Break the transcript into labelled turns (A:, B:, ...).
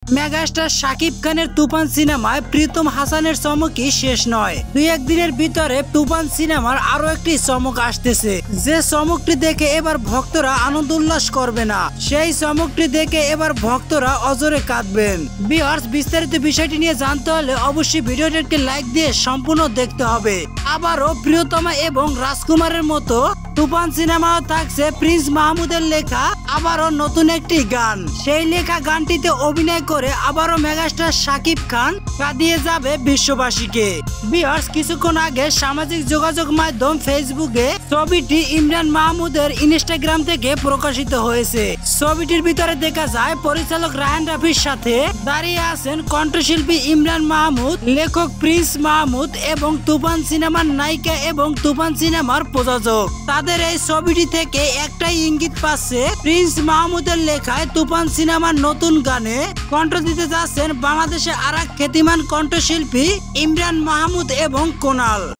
A: Megastar Shakib খানের তুফান সিনেমায় প্রীতম হাসানের চমকই শেষ নয়। দুই একদিনের ভিতরে তুফান সিনেমার আরো একটি চমক আসতেছে, যে চমকটি দেখে এবার ভক্তরা আনন্দ উল্লাস করবে না, সেই চমকটি দেখে এবার ভক্তরা অজরে কাঁদবেন। ভিউয়ার্স, বিস্তারিত বিষয়টি নিয়ে জানতে হলে অবশ্যই ভিডিওটি একটি লাইক দিয়ে সম্পূর্ণ দেখতে হবে। আবারও প্রিয়তমা এবং রাজকুমারের মতো তুফান সিনেমাও থাকছে প্রিন্স মাহমুদের লেখা আবারও নতুন একটি গান। সেই লেখা গানটিতে অভিনয় করে আবারও মেগাস্টার শাকিব খান কাঁদিয়ে যাবে বিশ্ববাসীকে। ভিউয়ার্স, কিছুক্ষণ আগে সামাজিক যোগাযোগ মাধ্যম ফেসবুকে ছবিটি ইমরান মাহমুদের ইনস্টাগ্রাম থেকে প্রকাশিত হয়েছে। ছবিটির ভিতরে দেখা যায় পরিচালক রায়হান রাফির সাথে দাঁড়িয়ে আছেন কণ্ঠশিল্পী ইমরান মাহমুদ, লেখক প্রিন্স মাহমুদ এবং তুফান সিনেমার নায়িকা এবং তুফান সিনেমার প্রযোজক। তাদের এই ছবিটি থেকে একটাই ইঙ্গিত পাচ্ছে, প্রিন্স মাহমুদের লেখায় তুফান সিনেমার নতুন গানে কণ্ঠ দিতে যাচ্ছেন বাংলাদেশে আরেক খ্যাতিমান কণ্ঠশিল্পী ইমরান মাহমুদ এবং কোনাল।